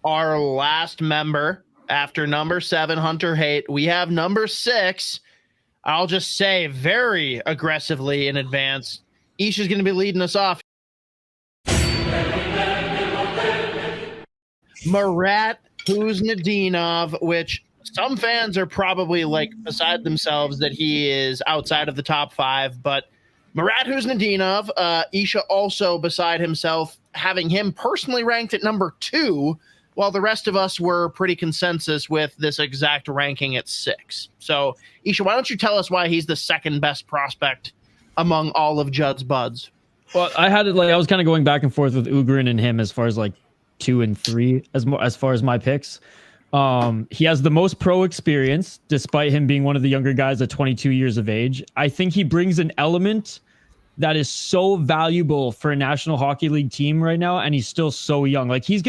our last member after number 7, Hunter Haight. We have number 6. I'll just say very aggressively in advance, Isha's going to be leading us off. Marat Khusnutdinov, which some fans are probably like beside themselves that he is outside of the top 5, but Marat Khusnutdinov, Isha also beside himself, having him personally ranked at number 2, while the rest of us were pretty consensus with this exact ranking at 6. So, Isha, why don't you tell us why he's the second best prospect among all of Judd's buds? Well, I was kind of going back and forth with Öhgren and him as far as like 2 and 3 as far as my picks. He has the most pro experience, despite him being one of the younger guys at 22 years of age. I think he brings an element that is so valuable for a National Hockey League team right now, and he's still so young. Like he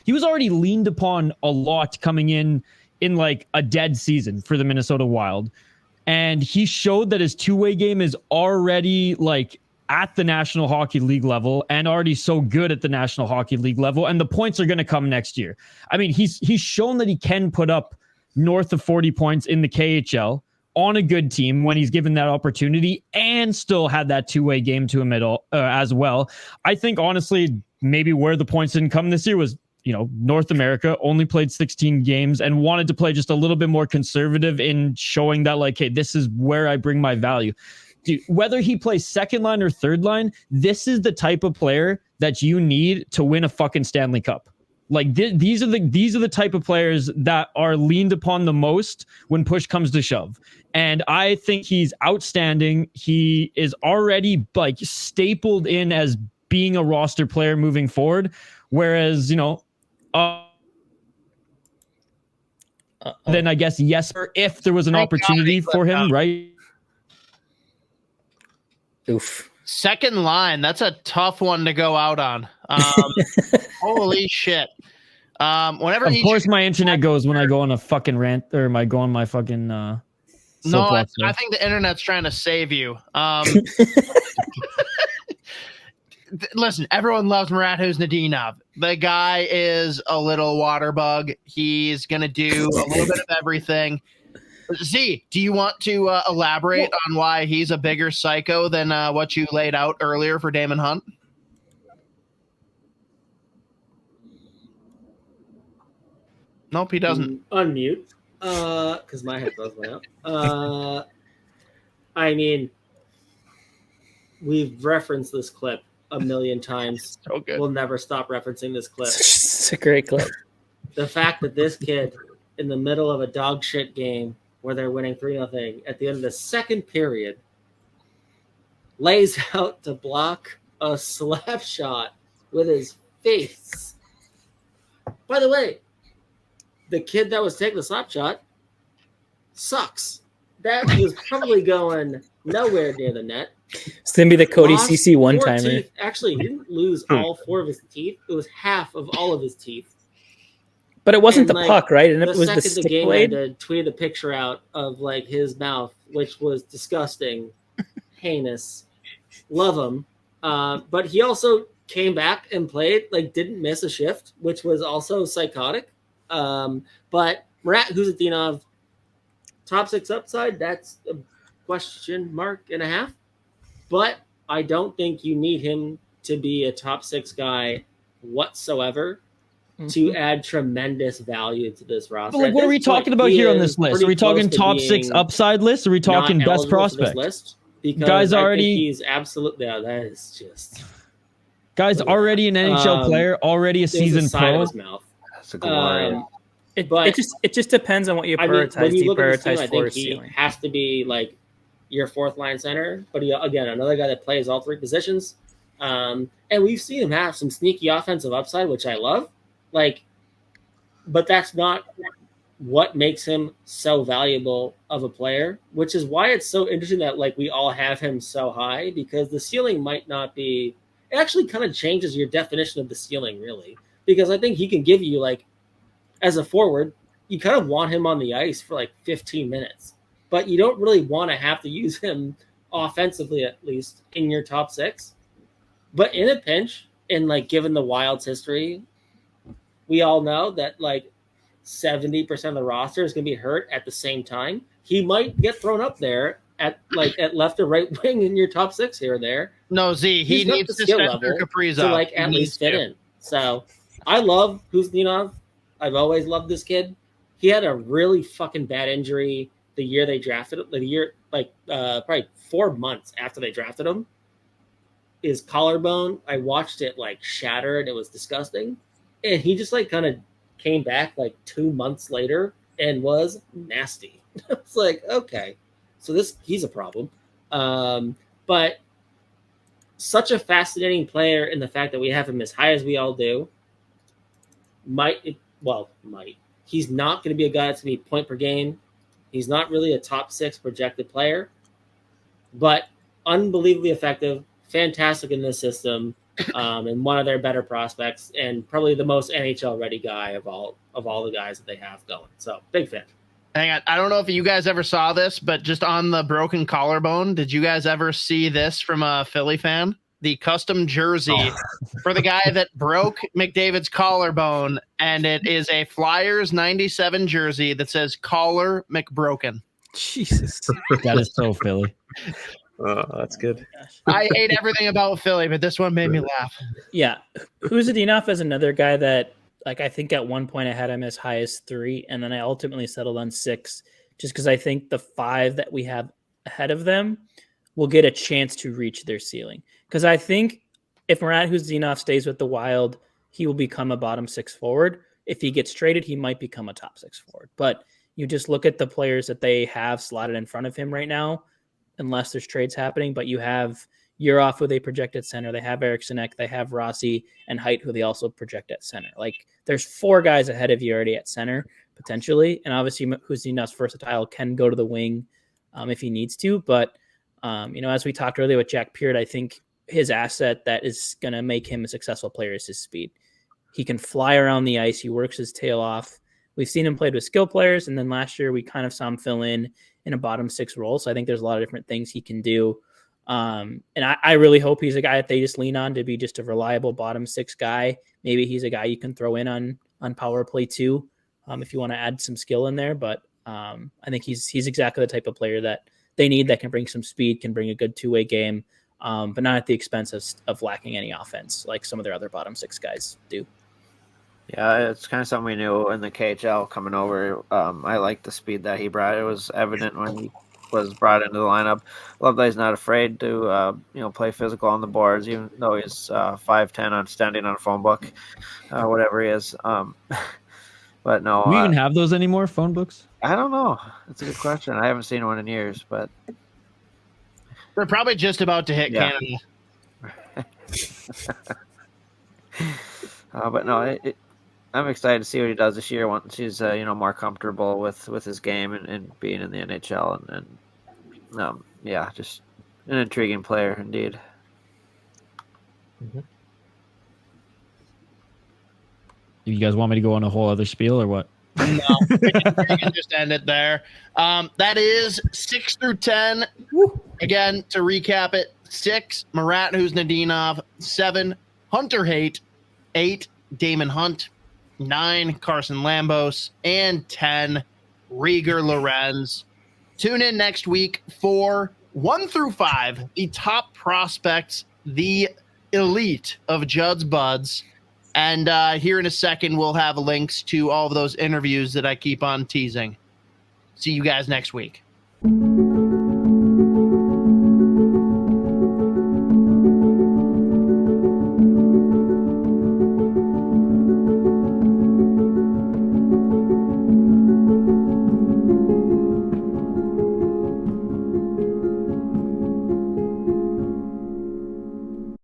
was already leaned upon a lot coming in like a dead season for the Minnesota Wild, and he showed that his two-way game is already like at the National Hockey League level and already so good at the National Hockey League level, and the points are going to come next year. I mean, he's shown that he can put up north of 40 points in the KHL on a good team when he's given that opportunity, and still had that two-way game to him as well. I think honestly, maybe where the points didn't come this year was, North America only played 16 games and wanted to play just a little bit more conservative in showing that like, hey, this is where I bring my value. Dude, whether he plays second line or third line, this is the type of player that you need to win a fucking Stanley Cup. Like these are the type of players that are leaned upon the most when push comes to shove. And I think he's outstanding. He is already like stapled in as being a roster player moving forward. Whereas, then I guess Jesper, if there was an opportunity for him, right? Oof. Second line, that's a tough one to go out on. Holy shit. Whenever of course my internet goes when I go on a fucking rant, or I go on my fucking no, I think the internet's trying to save you. Listen, everyone loves Marat Khusnutdinov. The guy is a little water bug. He's gonna do a little bit of everything. Z, do you want to elaborate on why he's a bigger psycho than what you laid out earlier for Daemon Hunt? Nope, he doesn't. Unmute, because my headphones went out. I mean, we've referenced this clip a million times. So good. We'll never stop referencing this clip. It's a great clip. The fact that this kid, in the middle of a dog shit game where they're winning 3-0, at the end of the second period, lays out to block a slap shot with his face. By the way, the kid that was taking the slap shot sucks. That was probably going nowhere near the net. It's going to be the Cody CC one-timer. Actually, he didn't lose all 4 of his teeth. It was half of all of his teeth. But it wasn't the puck, right? And it was the stick blade. I had to tweet a picture out of like his mouth, which was disgusting, heinous. Love him. But he also came back and played, like didn't miss a shift, which was also psychotic. But Marat Khusnutdinov, top 6 upside, that's a question mark and a half. But I don't think you need him to be a top 6 guy whatsoever to add tremendous value to this roster. But like, what are we talking about here on this list? Are we talking top 6 upside list? Or are we talking best prospect? List because guys already, he's absolutely, that is just guys already an NHL player, already a seasoned pro. That's a good one. It just depends on what you prioritize. When you look at this team, for I think he has to be like your 4th line center, but he, again, another guy that plays all 3 positions. And we've seen him have some sneaky offensive upside, which I love. Like, but that's not what makes him so valuable of a player, which is why it's so interesting that like we all have him so high, because the ceiling might not be. It actually kind of changes your definition of the ceiling, really, because I think he can give you like, as a forward, you kind of want him on the ice for like 15 minutes, but you don't really want to have to use him offensively, at least in your top 6. But in a pinch, and like given the Wild's history we all know that like 70% of the roster is going to be hurt at the same time. He might get thrown up there at left or right wing in your top 6 here or there. No, Z, he needs to send your Kaprizov to like at least fit in. So I love Khusnutdinov. I've always loved this kid. He had a really fucking bad injury the year they drafted him. The year probably 4 months after they drafted him. His collarbone, I watched it like shatter, and it was disgusting. And he just like kind of came back like 2 months later and was nasty. It's like, okay, so he's a problem. But such a fascinating player in the fact that we have him as high as we all do. He's not going to be a guy that's going to be point per game. He's not really a top 6 projected player, but unbelievably effective, fantastic in this system, and one of their better prospects, and probably the most NHL ready guy of all the guys that they have going. So big fan. Hang on. I don't know if you guys ever saw this, but just on the broken collarbone, did you guys ever see this from a Philly fan? The custom jersey for the guy that broke McDavid's collarbone, and it is a Flyers 97 jersey that says Collar McBroken. Jesus. That is so Philly. Oh, that's good. I hate everything about Philly, but this one made me laugh. Yeah. Khusnutdinov is another guy that, like, I think at one point I had him as high as 3, and then I ultimately settled on 6, just because I think the 5 that we have ahead of them will get a chance to reach their ceiling. Because I think if Marat Khusnutdinov stays with the Wild, he will become a bottom 6 forward. If he gets traded, he might become a top 6 forward. But you just look at the players that they have slotted in front of him right now, unless there's trades happening. But you have Yurov, who they project at center. They have Eriksson, they have Rossi, and Height, who they also project at center. Like, there's 4 guys ahead of you already at center, potentially. And obviously, Khusnutdinov's versatile, can go to the wing if he needs to. But, as we talked earlier with Jack Peart, I think his asset that is going to make him a successful player is his speed. He can fly around the ice. He works his tail off. We've seen him played with skill players, and then last year we kind of saw him fill in a bottom 6 role. So I think there's a lot of different things he can do. And I really hope he's a guy that they just lean on to be just a reliable bottom 6 guy. Maybe he's a guy you can throw in on power play too, if you want to add some skill in there. But I think he's exactly the type of player that they need, that can bring some speed, can bring a good 2-way game, but not at the expense of lacking any offense like some of their other bottom 6 guys do. Yeah, it's kind of something we knew in the KHL coming over. I like the speed that he brought. It was evident when he was brought into the lineup. Love that he's not afraid to play physical on the boards, even though he's 5'10" on standing on a phone book, whatever he is. But no, we even have those anymore, phone books? I don't know. That's a good question. I haven't seen one in years, but they're probably just about to hit Canada. But no, I'm excited to see what he does this year once he's more comfortable with his game and being in the NHL and just an intriguing player indeed. Mm-hmm. Do you guys want me to go on a whole other spiel or what? No, we can just end it there. That is 6 through 10. Again, to recap it: 6, Marat Khusnutdinov; 7, Hunter Haight; 8, Daemon Hunt; 9, Carson Lambos; and 10, Rieger Lorenz. Tune in next week for 1 through 5, the top prospects, the elite of Judd's Buds. And here in a second, we'll have links to all of those interviews that I keep on teasing. See you guys next week.